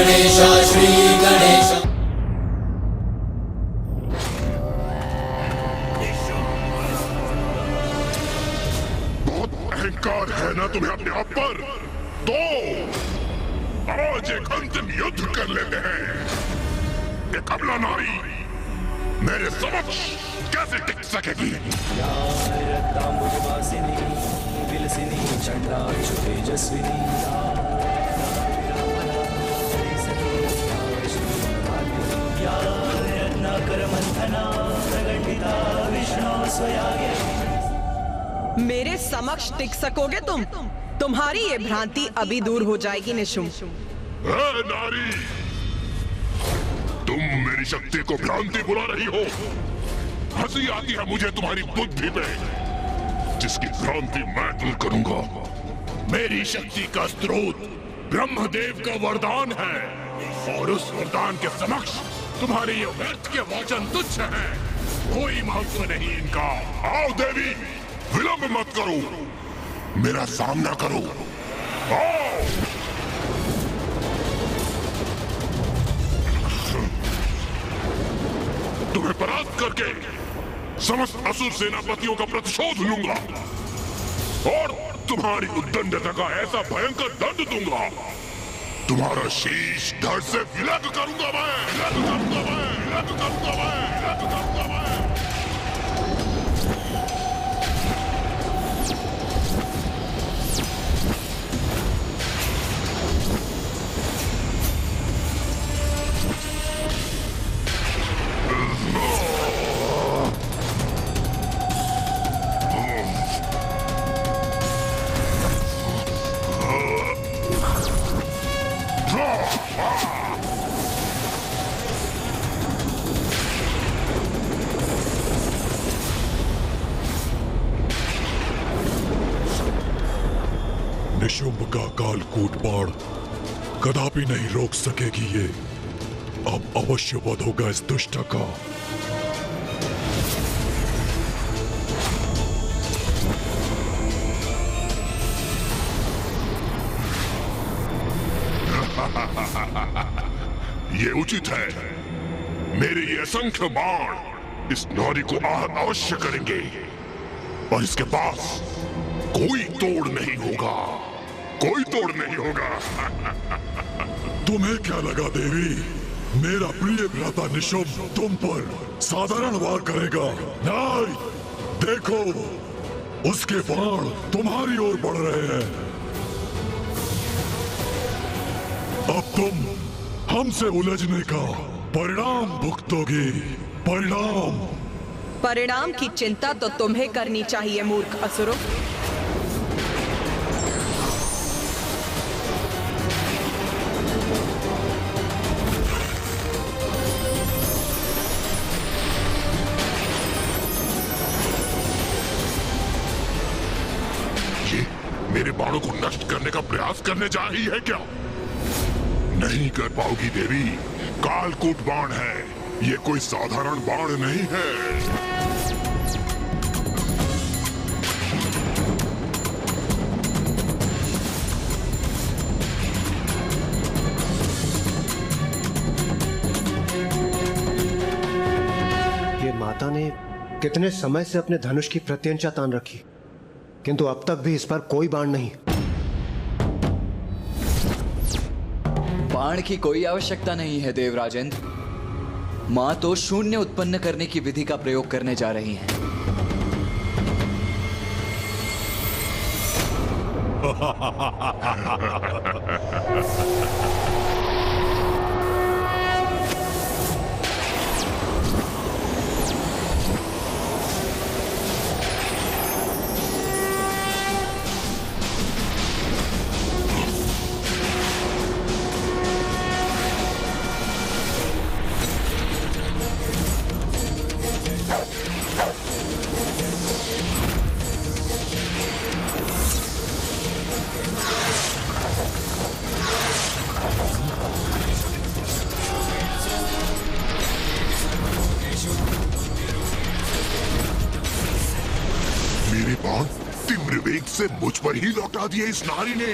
गणेश श्री गणेश। बहुत अहंकार है ना तुम्हें अपने आप पर? तो आज एक अंतिम युद्ध कर लेते हैं। एक अबला नारी मेरे समक्ष कैसे टिक सकेगी? मेरे समक्ष टिक सकोगे तुम? तुम्हारी ये भ्रांति अभी दूर हो जाएगी निशुम। ए नारी, तुम मेरी शक्ति को भ्रांति बुला रही हो। हंसी आती है मुझे तुम्हारी बुद्धि पे, जिसकी भ्रांति मैं दूर करूंगा। मेरी शक्ति का स्रोत ब्रह्मदेव का वरदान है, और उस वरदान के समक्ष तुम्हारे ये व्यर्थ के वचन तुच्छ हैं। कोई महत्व नहीं इनका। आओ देवी, विलंब मत करो, मेरा सामना करो। आओ। तुम्हें परास्त करके समस्त असुर सेनापतियों का प्रतिशोध लूंगा, और तुम्हारी उद्दंडता का ऐसा भयंकर दंड दूंगा, तुम्हारा शीश धड़ से विलग करूंगा मैं, विलग करूंगा मैं, विलग करूंगा मैं, विलग करूंगा मैं। निशुंभ का कालकूट बाण कदापि नहीं रोक सकेगी ये। अब अवश्य वध होगा इस दुष्ट का। ये उचित है। मेरे ये असंख्य बाण इस नारी को आहत अवश्य करेंगे, और इसके पास कोई तोड़ नहीं होगा, कोई तोड़ नहीं होगा। तुम्हें क्या लगा देवी, मेरा प्रिय भ्राता निशुंभ तुम पर साधारण वार करेगा? नहीं, देखो उसके बाण तुम्हारी ओर बढ़ रहे हैं। अब तुम हमसे उलझने का परिणाम भुगतोगी। परिणाम। परिणाम की चिंता तो तुम्हें करनी चाहिए मूर्ख असुरों। ये मेरे बाणों को नष्ट करने का प्रयास करने जा रही है क्या? नहीं कर पाओगी देवी। कालकूट बाण है, ये कोई साधारण बाण नहीं है। ये माता ने कितने समय से अपने धनुष की प्रत्यंचा तान रखी, किंतु अब तक भी इस पर कोई बाण नहीं। बाण की कोई आवश्यकता नहीं है देवराजेंद्र। मां तो शून्य उत्पन्न करने की विधि का प्रयोग करने जा रही हैं। मेरे बाण तीव्र वेग से मुझ पर ही लौटा दिए इस नारी ने।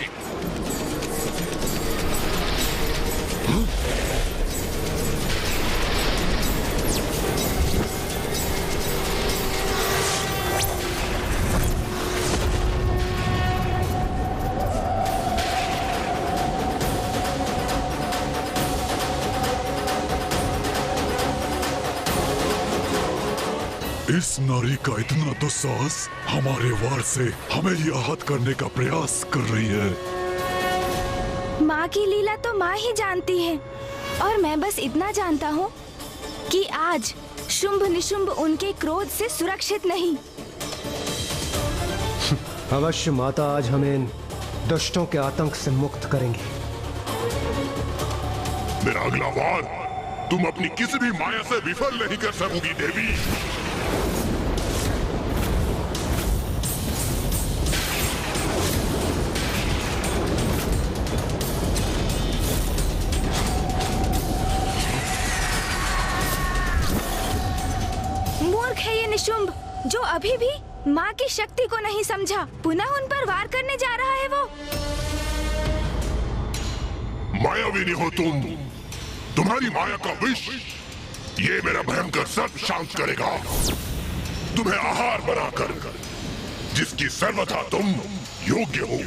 इस नारी का इतना दुस्साहस हमारे वार से हमें ही आहत करने का प्रयास कर रही है। माँ की लीला तो माँ ही जानती है, और मैं बस इतना जानता हूँ कि आज शुंभ निशुंभ उनके क्रोध से सुरक्षित नहीं। अवश्य माता आज हमें इन दुष्टों के आतंक से मुक्त करेंगी। मेरा अगला वार तुम अपनी किसी भी माया से विफल नहीं कर सकोगी देवी। मूर्ख है ये निशुंभ, जो अभी भी माँ की शक्ति को नहीं समझा, पुनः उन पर वार करने जा रहा है। वो मायाविनी हो तुम, तुम्हारी माया का विष ये मेरा भयंकर सर्प शांत करेगा, तुम्हें आहार बनाकर, जिसकी सर्वथा तुम योग्य हो।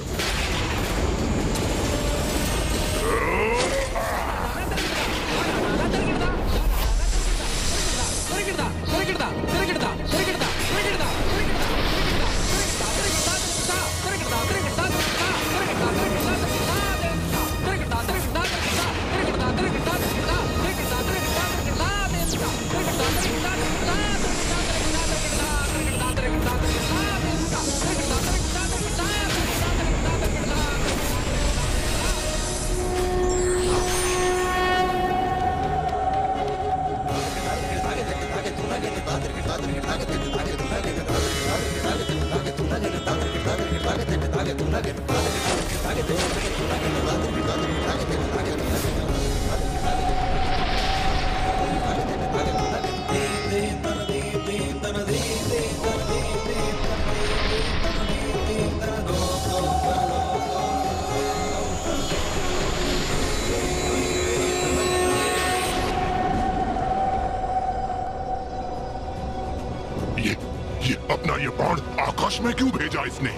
ये बाण आकाश में क्यों भेजा इसने?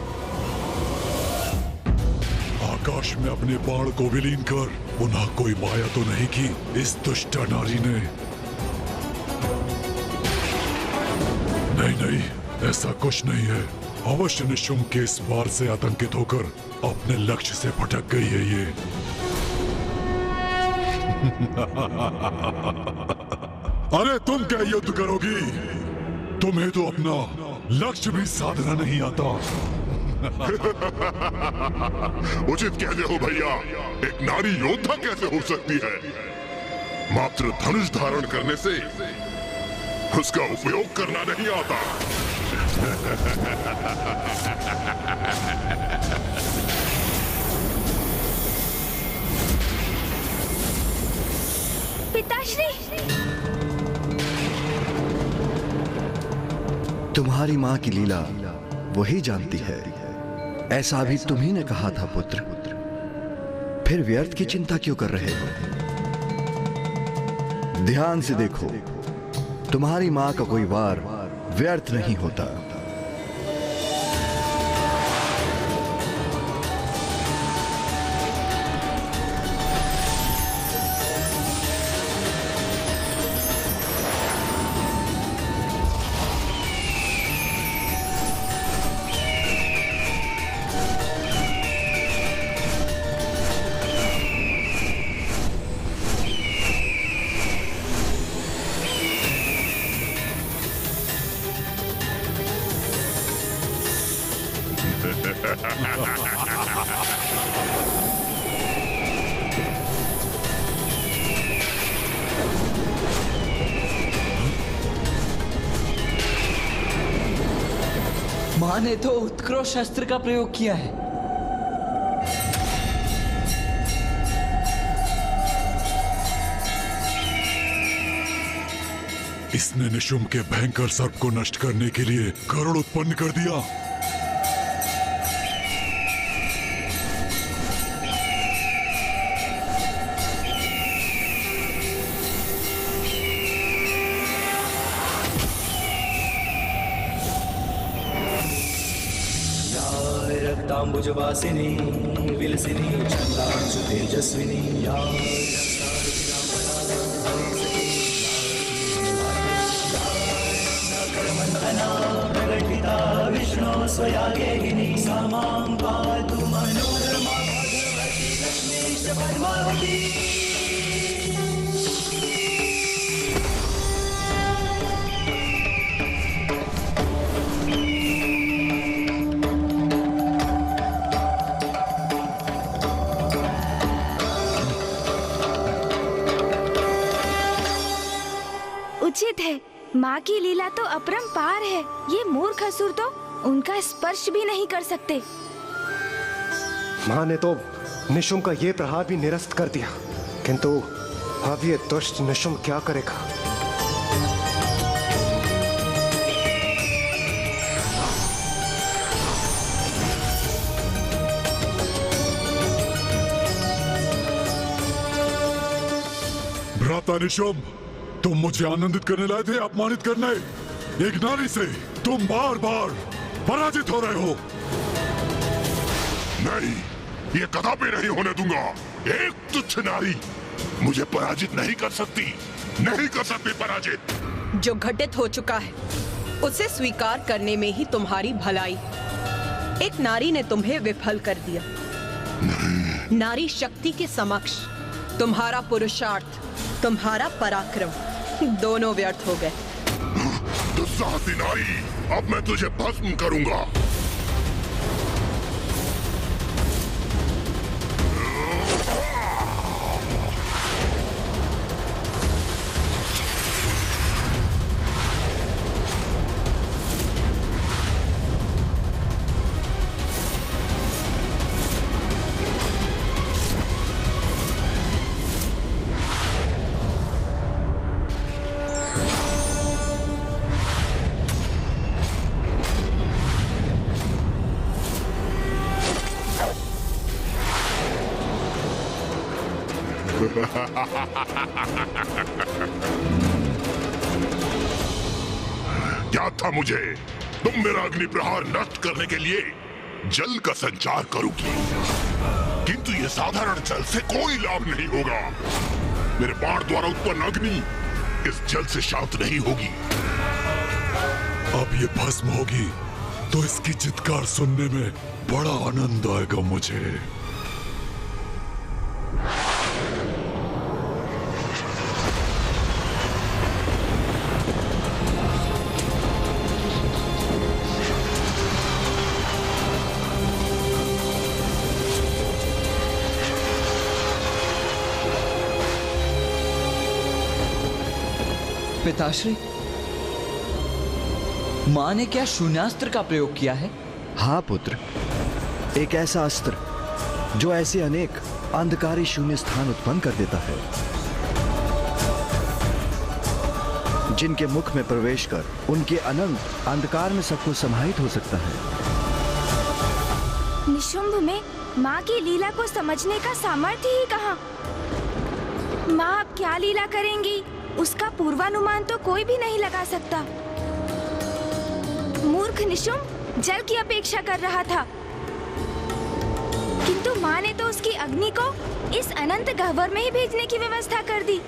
आकाश में अपने बाण को विलीन कर पुनः कोई माया तो नहीं की इस दुष्ट नारी ने? नहीं नहीं, ऐसा कुछ नहीं है। अवश्य निशुंभ के इस वार से आतंकित होकर अपने लक्ष्य से भटक गई है ये। अरे तुम क्या युद्ध करोगी? तुम्हें तो अपना लक्ष्य भी साधना नहीं आता। उचित कहते हो भैया, एक नारी योद्धा कैसे हो सकती है? मात्र धनुष धारण करने से उसका उपयोग करना नहीं आता। पिताश्री, तुम्हारी माँ की लीला वही जानती है, ऐसा भी तुम्ही ने कहा था पुत्र। फिर व्यर्थ की चिंता क्यों कर रहे हो? ध्यान से देखो, तुम्हारी माँ का कोई वार व्यर्थ नहीं होता। मां ने तो उत्कृष्ट शस्त्र का प्रयोग किया है। इसने निशुंभ के भयंकर सर्प को नष्ट करने के लिए गरुड़ उत्पन्न कर दिया। भोजवासिनी विलसिनी छंदांशु तेजस्विनी या प्रकटिता विष्णु स्वयागेहिनी सामां पातु मनोरमा भगवती लक्ष्मीश पद्मावती। उचित है, माँ की लीला तो अपरंपार है। ये मूर्ख असुर तो उनका स्पर्श भी नहीं कर सकते। माँ ने तो निशुंभ का ये प्रहार भी निरस्त कर दिया, किंतु अब ये दुष्ट निशुंभ क्या करेगा? भ्राता निशुंभ, तुम मुझे आनंदित करने लाए थे, अपमानित करने। एक नारी से तुम बार बार पराजित हो रहे हो। नहीं, ये कदापि नहीं होने दूंगा। एक तुच्छ नारी मुझे पराजित नहीं कर सकती, नहीं कर सकती पराजित। जो घटित हो चुका है उसे स्वीकार करने में ही तुम्हारी भलाई। एक नारी ने तुम्हें विफल कर दिया। नारी शक्ति के समक्ष तुम्हारा पुरुषार्थ, तुम्हारा पराक्रम दोनों व्यर्थ हो गए। दुस्साहसी नारी, अब मैं तुझे भस्म करूंगा। क्या था मुझे? तुम मेरा अग्नि प्रहार नष्ट करने के लिए जल का संचार करोगी, किंतु ये साधारण जल से कोई लाभ नहीं होगा। मेरे बाण द्वारा उत्पन्न अग्नि इस जल से शांत नहीं होगी। अब ये भस्म होगी तो इसकी चित्कार सुनने में बड़ा आनंद आएगा मुझे। पिताश्री, मां ने क्या शून्यास्त्र का प्रयोग किया है? हाँ पुत्र, एक ऐसा अस्त्र जो ऐसे अनेक अंधकारी शून्य स्थान उत्पन्न कर देता है, जिनके मुख में प्रवेश कर उनके अनंत अंधकार में सबको समाहित हो सकता है। निशुंभ में माँ की लीला को समझने का सामर्थ्य ही कहाँ? माँ अब क्या लीला करेंगी, उसका पूर्वानुमान तो कोई भी नहीं लगा सकता। मूर्ख निशुंभ जल की अपेक्षा कर रहा था, किंतु माँ ने तो उसकी अग्नि को इस अनंत गह्वर में ही भेजने की व्यवस्था कर दी।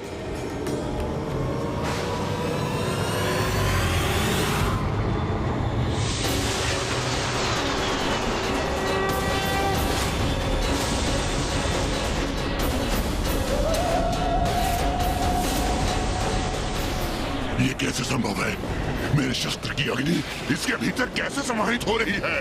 ये कैसे संभव है? मेरे शस्त्र की अग्नि इसके भीतर कैसे समाहित हो रही है?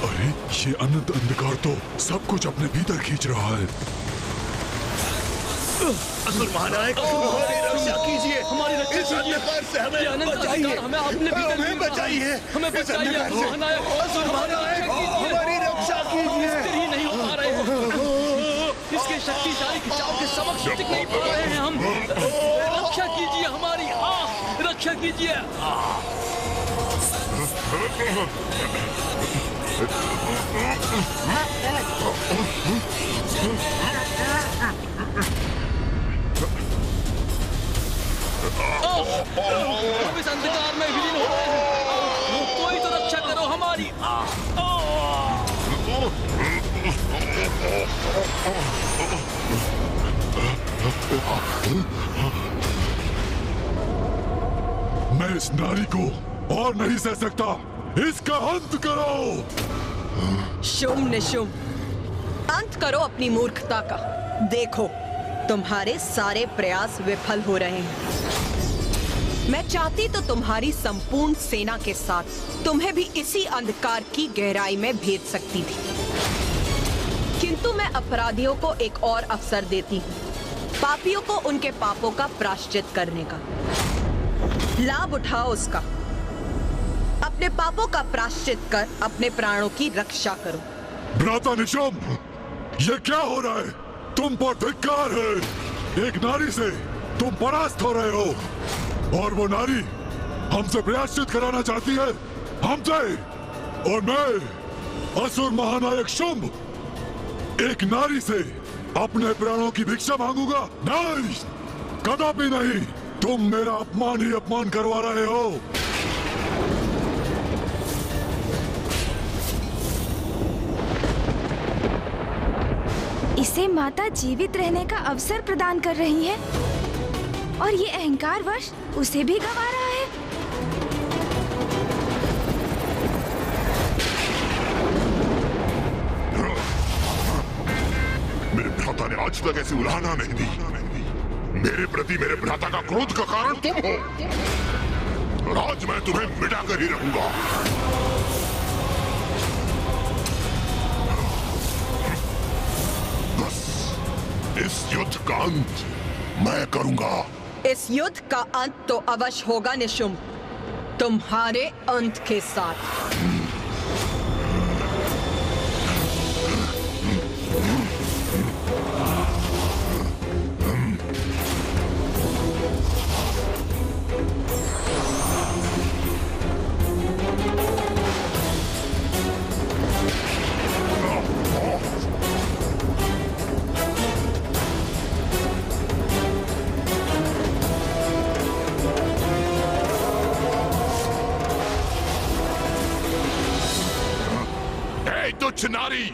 अरे ये अनंत अंधकार तो सब कुछ अपने भीतर खींच रहा है। असुर महानायक, हमारी रक्षा कीजिए, हमारी रक्षा कीजिए, से हमें बचाइए, हमें अपने हमें बचाइए, हमें बचाइए, महानायक, असुर महानायक, हमारी रक्षा कीजिए। ही नहीं हो पा रहे हैं, इसके शक्तिशाली खिंचाव के समक्ष टिक नहीं पा रहे हैं हम। रक्षा कीजिए हमारी, रक्षा कीजिए। हम इस अंधकार में विलीन हो रहे हैं। कोई तो रक्षा करो हमारी। मैं इस नारी को और नहीं सह सकता। इसका अंत करो। शुंभ निशुंभ, अंत करो अपनी मूर्खता का। देखो, तुम्हारे सारे प्रयास विफल हो रहे हैं। मैं चाहती तो तुम्हारी संपूर्ण सेना के साथ तुम्हें भी इसी अंधकार की गहराई में भेज सकती थी, किंतु मैं अपराधियों को एक और अवसर देती हूँ, पापियों को उनके पापों का प्रायश्चित करने का। लाभ उठाओ उसका। अपने पापों का प्रायश्चित कर अपने प्राणों की रक्षा करो। भ्राता निशुंभ, ये क्या हो रहा है? तुम पर धिक्कार है। एक नारी से तुम परास्त हो रहे हो और वो नारी हमसे प्रायश्चित कराना चाहती है, हमसे। और मैं असुर महानायक शुंभ एक नारी से अपने प्राणों की भिक्षा मांगूंगा? नहीं, कदापि नहीं। तुम मेरा अपमान ही अपमान करवा रहे हो। इसे माता जीवित रहने का अवसर प्रदान कर रही है और ये अहंकारवश उसे भी गंवा रहा है। मेरे भ्राता ने आज तक ऐसी उलाहना नहीं दी। मेरे प्रति मेरे भ्राता का क्रोध का कारण तुम हो, और आज मैं तुम्हें मिटाकर ही रहूंगा। बस इस युद्ध का अंत मैं करूंगा। इस युद्ध का अंत तो अवश्य होगा निशुंभ, तुम्हारे अंत के साथ। तुच्छ नारी,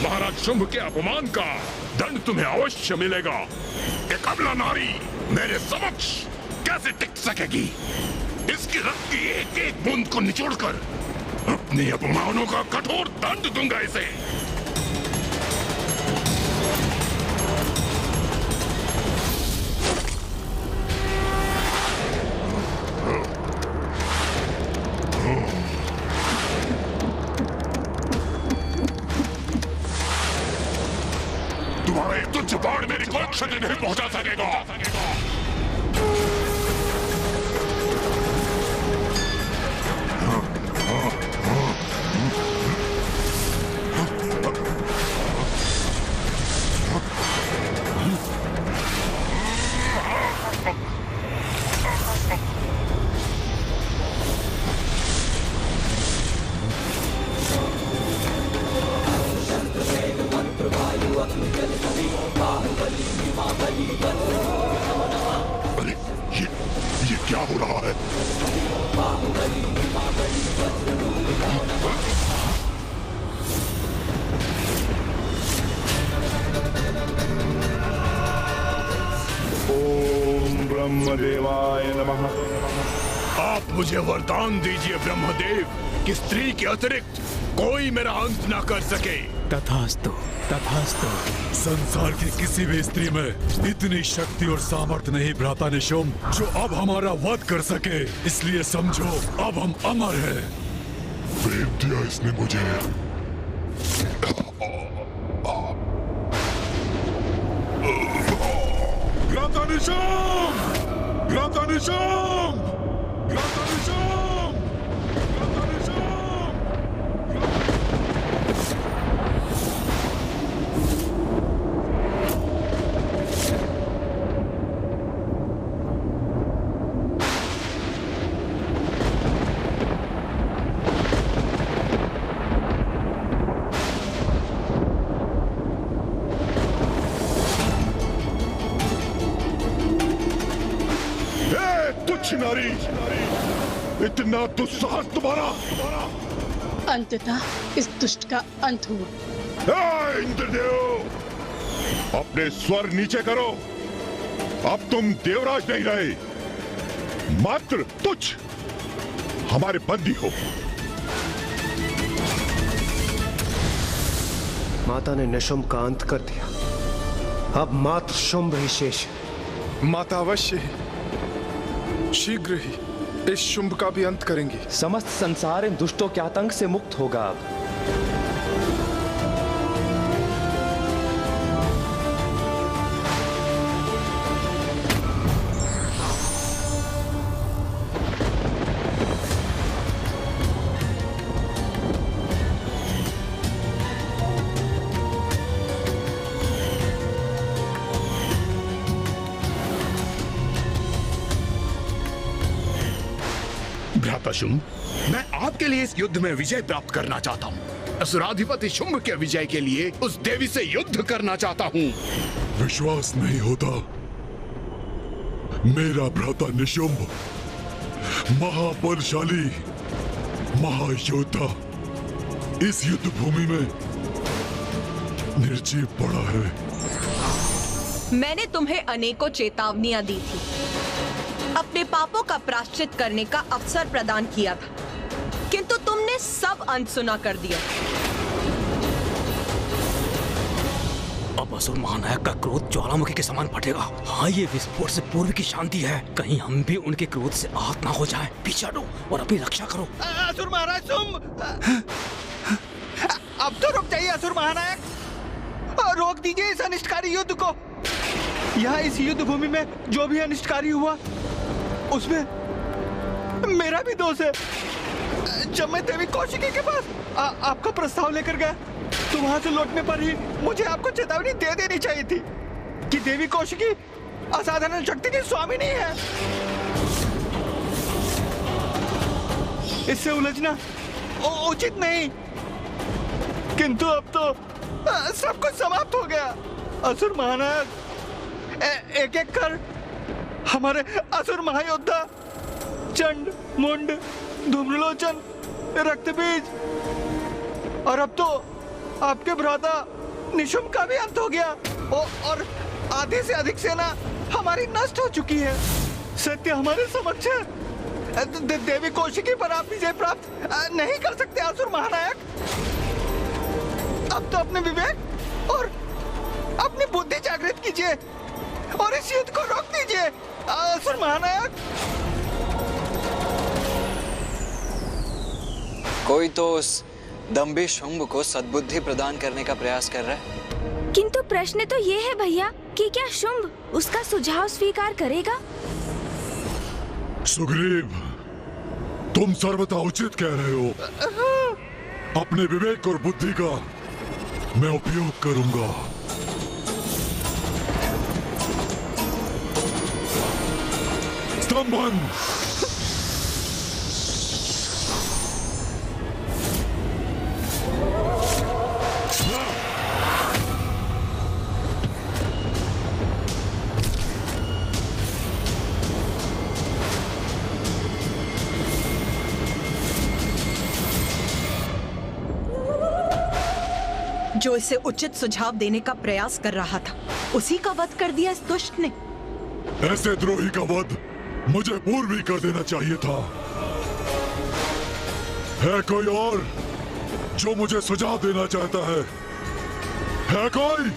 महाराज शुंभ के अपमान का दंड तुम्हें अवश्य मिलेगा। एक अबला नारी मेरे समक्ष कैसे टिक सकेगी? इसकी रक्त की एक एक बूंद को निचोड़कर अपने अपमानों का कठोर दंड दूंगा इसे। तुम्हारा एक तुच्छ बाण मेरी कोई क्षति नहीं पहुंचा सकेगा। अरे ये क्या हो रहा है? ओम ब्रह्मदेवाय नमः। आप मुझे वरदान दीजिए ब्रह्मदेव कि स्त्री के अतिरिक्त कोई मेरा अंत न कर सके। तथास्तु, तथास्तु। संसार की किसी भी स्त्री में इतनी शक्ति और सामर्थ्य नहीं भ्राता निशुंभ जो अब हमारा वध कर सके। इसलिए समझो अब हम अमर हैं। भेद दिया इसने मुझे। भ्राता निशुंभ, भ्राता निशुंभ, भ्राता निशुंभ, भ्राता निशुंभ। नारी, इतना दुस्साहस तुम्हारा! अंततः इस दुष्ट का अंत हुआ। इंद्रदेव, अपने स्वर नीचे करो। अब तुम देवराज नहीं रहे, मात्र तुच्छ हमारे बंदी हो। माता ने निशुंभ का अंत कर दिया, अब मात्र शुंभ ही शेष है। माता अवश्य ही शीघ्र ही इस शुंभ का भी अंत करेंगी। समस्त संसार इन दुष्टों के आतंक से मुक्त होगा अब। भ्राता शुंभ, मैं आपके लिए इस युद्ध में विजय प्राप्त करना चाहता हूँ। असुराधिपति शुंभ के विजय के लिए उस देवी से युद्ध करना चाहता हूँ। विश्वास नहीं होता? मेरा भ्राता निशुंभ महाबलशाली महायोद्धा इस युद्ध भूमि में निर्जीव पड़ा है। मैंने तुम्हें अनेकों चेतावनियां दी थी, अपने पापों का प्रायश्चित करने का अवसर प्रदान किया था, किंतु तुमने सब अनसुना कर दिया। अब असुर महानायक का क्रोध ज्वालामुखी के समान फटेगा। हाँ, ये विस्फोट से पूर्व की शांति है, कहीं हम भी उनके क्रोध से आहत ना हो जाए। पीछे हटो और अपनी रक्षा करो। असुर महाराज शुंभ, अब तो रुक जाइए असुर महानायक, रोक दीजिए इस अनिष्टकारी युद्ध को। यहाँ इस युद्ध भूमि में जो भी अनिष्टकारी हुआ उसमें मेरा भी दोष है। जब मैं देवी कौशिकी के पास आपका प्रस्ताव लेकर गया तो वहां से लौटने पर ही मुझे आपको चेतावनी दे देनी चाहिए थी कि देवी कौशिकी असाधारण शक्ति की स्वामिनी है। इससे उलझना उचित नहीं, किंतु अब तो सब कुछ समाप्त हो गया। असुर महानायक एक एक कर हमारे असुर महायोद्धा चंड, मुंड, धूम्रलोचन, रक्तबीज और अब तो आपके भ्राता निशुंभ का भी अंत हो गया और आधे से अधिक सेना हमारी नष्ट हो चुकी है। सत्य हमारे समक्ष है। देवी कौशिकी पर आप विजय प्राप्त नहीं कर सकते असुर महानायक। अब तो अपने विवेक और अपनी बुद्धि जागृत कीजिए और इस युद्ध को रोक दीजिए असुर महानायक। कोई तो उस दंभी शुंभ को सद्बुद्धि प्रदान करने का प्रयास कर रहा है। किंतु प्रश्न तो ये है भैया कि क्या शुंभ उसका सुझाव स्वीकार करेगा? सुग्रीव, तुम सर्वथा उचित कह रहे हो। अपने विवेक और बुद्धि का मैं उपयोग करूंगा। स्तंभन! जो इसे उचित सुझाव देने का प्रयास कर रहा था उसी का वध कर दिया इस दुष्ट ने। ऐसे द्रोही का वध मुझे पूर्व ही कर देना चाहिए था। है कोई और जो मुझे सुझाव देना चाहता है? है कोई?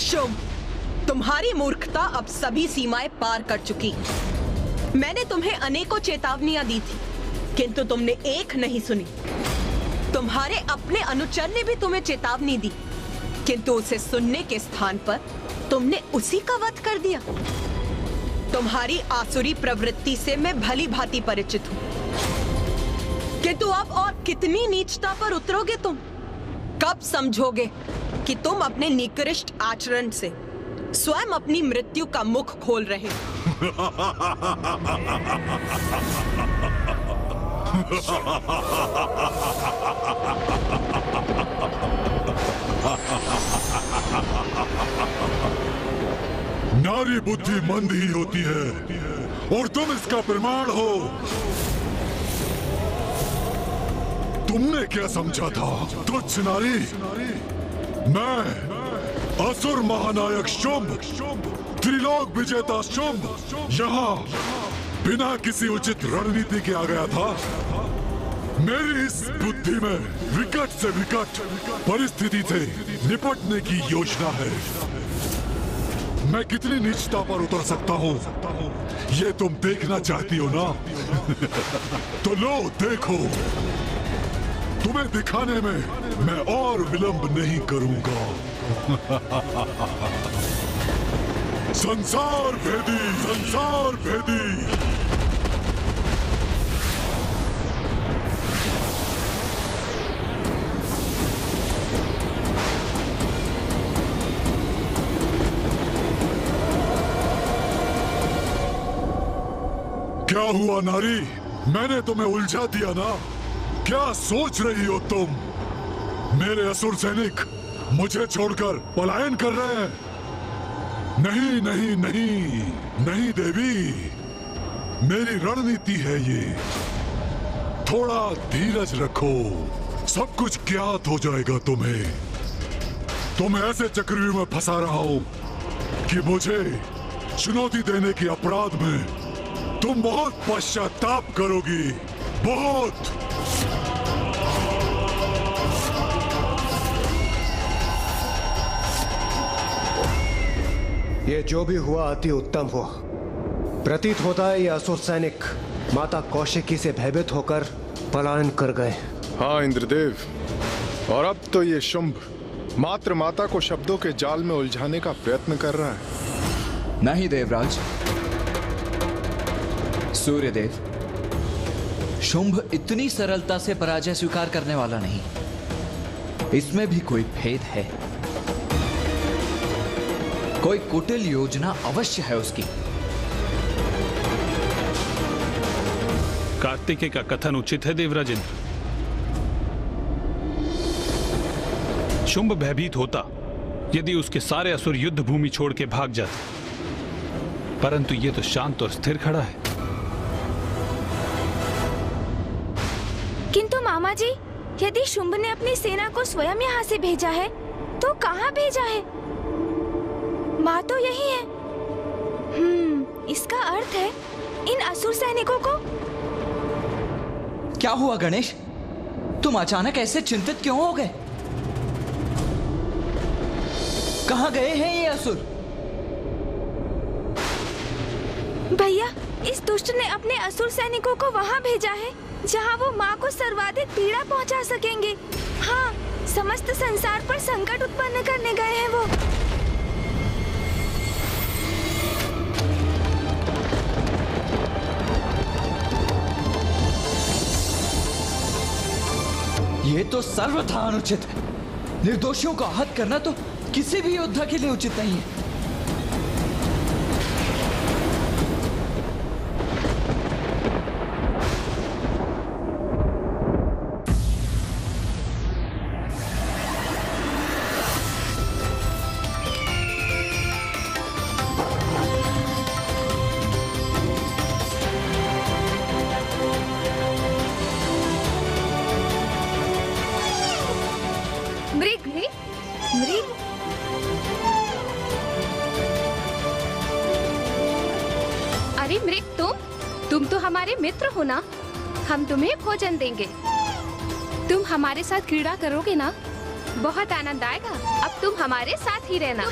शुंभ, तुम्हारी मूर्खता अब सभी सीमाएं पार कर चुकी। मैंने तुम्हें अनेकों चेतावनियां दी थी, किंतु तुमने एक नहीं सुनी। तुम्हारे अपने अनुचर ने भी तुम्हें चेतावनी दी, किंतु उसे सुनने के स्थान पर तुमने उसी का वध कर दिया। तुम्हारी आसुरी प्रवृत्ति से मैं भली भांति परिचित हूं, किंतु अब और कितनी नीचता पर उतरोगे तुम? कब समझोगे कि तुम अपने निकृष्ट आचरण से स्वयं अपनी मृत्यु का मुख खोल रहे हो? नारी बुद्धि मंद ही होती है और तुम इसका प्रमाण हो। तुमने क्या समझा था तुच्छ नारी? मैं असुर महानायक शुंभ, त्रिलोक विजेता शुंभ यहाँ बिना किसी उचित रणनीति के आ गया था। मेरी इस बुद्धि में विकट से विकट परिस्थिति से निपटने की योजना है। मैं कितनी नीचता पर उतर सकता हूँ ये तुम देखना चाहती हो ना? तो लो देखो, तुम्हें दिखाने में मैं और विलंब नहीं करूंगा। संसार भेदी, संसार भेदी। क्या हुआ नारी? मैंने तुम्हें उलझा दिया ना? क्या सोच रही हो तुम? मेरे असुर सैनिक मुझे छोड़कर पलायन कर रहे हैं? नहीं नहीं नहीं नहीं देवी, मेरी रणनीति है ये। थोड़ा धीरज रखो, सब कुछ ज्ञात हो जाएगा तुम्हें। तुम ऐसे चक्रव्यूह में फंसा रहा हो कि मुझे चुनौती देने के अपराध में तुम बहुत पश्चाताप करोगी, बहुत। ये जो भी हुआ अति उत्तम हुआ। प्रतीत होता है ये असुर सैनिक माता कौशिकी से भयभीत होकर पलायन कर गए। हाँ इंद्रदेव, और अब तो ये शुंभ मात्र माता को शब्दों के जाल में उलझाने का प्रयत्न कर रहा है। नहीं देवराज, सूर्यदेव, शुंभ इतनी सरलता से पराजय स्वीकार करने वाला नहीं। इसमें भी कोई भेद है, कोई कुटिल योजना अवश्य है उसकी। कार्तिकेय का कथन उचित है देवराजेंद्र। शुंभ भयभीत होता यदि उसके सारे असुर युद्ध भूमि छोड़ के भाग जाते, परंतु ये तो शांत और स्थिर खड़ा है। किंतु मामा जी, यदि शुंभ ने अपनी सेना को स्वयं यहाँ से भेजा है तो कहाँ भेजा है? बात तो यही है। इसका अर्थ है इन असुर सैनिकों को। क्या हुआ गणेश? तुम अचानक ऐसे चिंतित क्यों हो गए? कहाँ गए हैं ये असुर? भैया, इस दुष्ट ने अपने असुर सैनिकों को वहाँ भेजा है जहाँ वो माँ को सर्वाधिक पीड़ा पहुँचा सकेंगे। हाँ, समस्त संसार पर संकट उत्पन्न करने गए हैं वो। ये तो सर्वथा अनुचित है। निर्दोषियों का हत्या करना तो किसी भी योद्धा के लिए उचित नहीं है। अरे मृग, तुम तो हमारे मित्र हो ना, हम तुम्हें भोजन देंगे। तुम हमारे साथ क्रीड़ा करोगे ना, बहुत आनंद आएगा। अब तुम हमारे साथ ही रहना।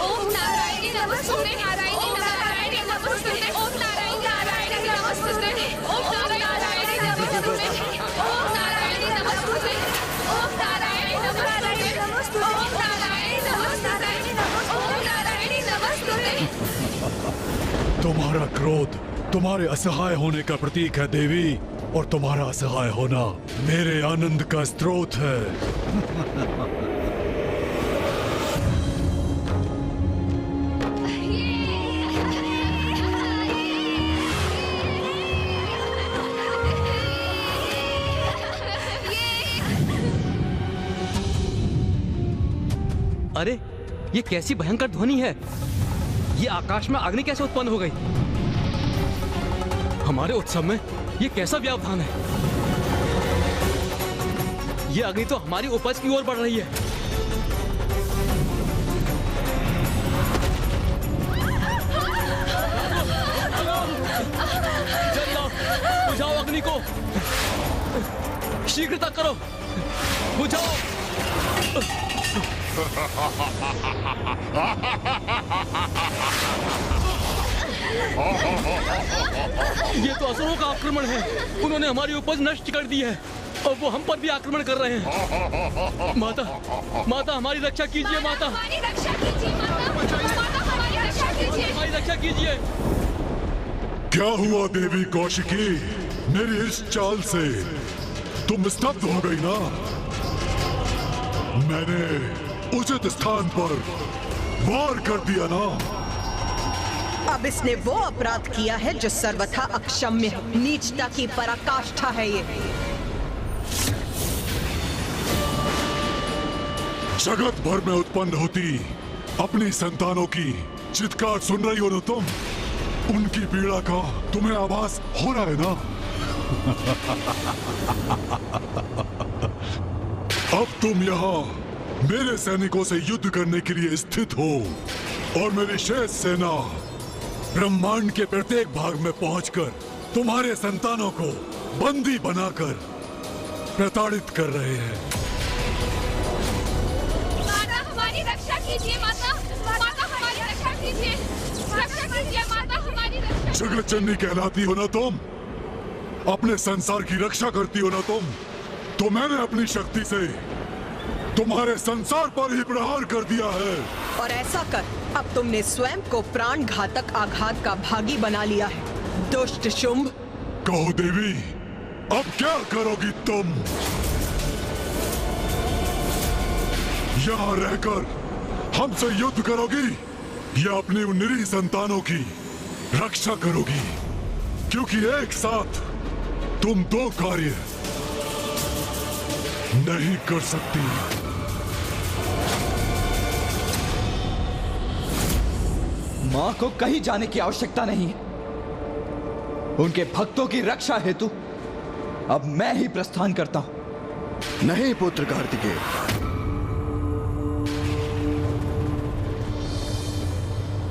ओम नारायणी नमस्तुते, नारायणी नारायणी नमस्तुते, ओम नारायणी नारायणी नमस्तुते, ओम नारायणी नमस्तुते, ओम नारायणी नमस्तुते, ओम नारायणी नमस्तुते, ओम नारायणी नमस्तुते, ओम नारायणी नमस्तुते। तुम्हारा क्रोध तुम्हारे असहाय होने का प्रतीक है देवी। और तुम्हारा सहाय होना मेरे आनंद का स्रोत है। अरे ये कैसी भयंकर ध्वनि है। ये आकाश में अग्नि कैसे उत्पन्न हो गई? हमारे उत्सव में ये कैसा व्यवधान है? ये अग्नि तो हमारी उपज की ओर बढ़ रही है। जल्दी बुझाओ अग्नि को, शीघ्रता करो, बुझाओ। ये तो असुरों का आक्रमण है। उन्होंने हमारी उपज नष्ट कर दी है और वो हम पर भी आक्रमण कर रहे हैं। माता, माता हमारी रक्षा कीजिए। माता हमारी रक्षा कीजिए। माता हमारी रक्षा कीजिए। हमारी रक्षा कीजिए। क्या हुआ देवी कौशिकी? मेरी इस चाल से तुम स्तब्ध हो गई ना? मैंने उचित स्थान पर वार कर दिया ना? अब इसने वो अपराध किया है जो सर्वथा अक्षम्य है। नीचता की पराकाष्ठा है ये। जगत भर में उत्पन्न होती अपनी संतानों की चित्कार सुन रही हो ना तुम? उनकी पीड़ा का तुम्हें आभास हो रहा है ना? अब तुम यहाँ मेरे सैनिकों से युद्ध करने के लिए स्थित हो और मेरी शेष सेना ब्रह्मांड के प्रत्येक भाग में पहुंचकर तुम्हारे संतानों को बंदी बनाकर प्रताड़ित कर रहे हैं। माता हमारी रक्षा कीजिए। माता, माता हमारी रक्षा कीजिए। रक्षा कीजिए माता, हमारी रक्षा। जगत जननी कहलाती हो ना तुम? अपने संसार की रक्षा करती हो ना तुम? तो मैंने अपनी शक्ति से तुम्हारे संसार पर ही प्रहार कर दिया है। और ऐसा कर अब तुमने स्वयं को प्राण घातक आघात का भागी बना लिया है। दुष्ट शुंभ। कहो देवी, अब क्या करोगी तुम? यहाँ रहकर हमसे युद्ध करोगी या अपनी उन निरीह संतानों की रक्षा करोगी? क्योंकि एक साथ तुम दो कार्य नहीं कर सकती। मां को कहीं जाने की आवश्यकता नहीं। उनके भक्तों की रक्षा हेतु अब मैं ही प्रस्थान करता हूं। नहीं पुत्र कार्तिकेय,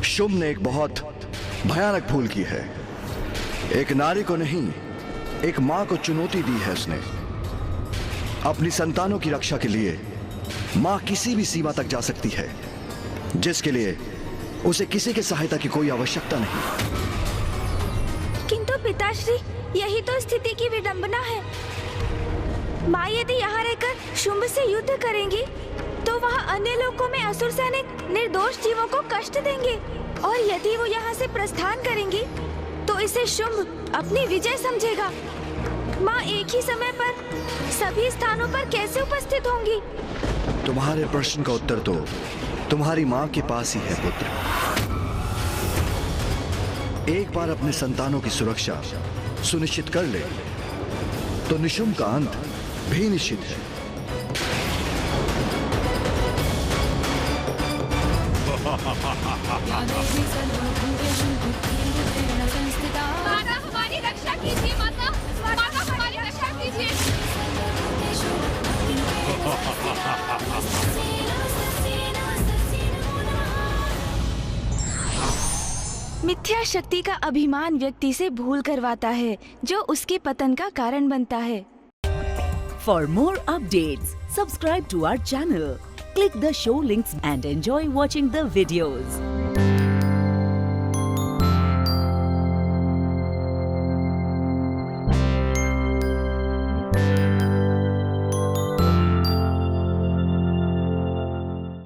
शुंभ ने एक बहुत भयानक भूल की है। एक नारी को नहीं, एक मां को चुनौती दी है उसने। अपनी संतानों की रक्षा के लिए मां किसी भी सीमा तक जा सकती है, जिसके लिए उसे किसी की सहायता की कोई आवश्यकता नहीं। किंतु पिताश्री, यही तो स्थिति की विडंबना है। माँ यदि यहाँ रहकर शुंभ से युद्ध करेंगी तो वहाँ अन्य लोकों में असुर सैनिक निर्दोष जीवों को कष्ट देंगे, और यदि वो यहाँ से प्रस्थान करेंगी तो इसे शुंभ अपनी विजय समझेगा। माँ एक ही समय पर सभी स्थानों पर कैसे उपस्थित होंगी? तुम्हारे प्रश्न का उत्तर तो तुम्हारी मां के पास ही है पुत्र। एक बार अपने संतानों की सुरक्षा सुनिश्चित कर ले तो निशुंभ का अंत भी निश्चित है। माता हमारी रक्षा कीजिए। माता, माता हमारी रक्षा कीजिए। मिथ्या शक्ति का अभिमान व्यक्ति से भूल करवाता है, जो उसके पतन का कारण बनता है। For more updates, subscribe to our channel, click the show links and enjoy watching the videos.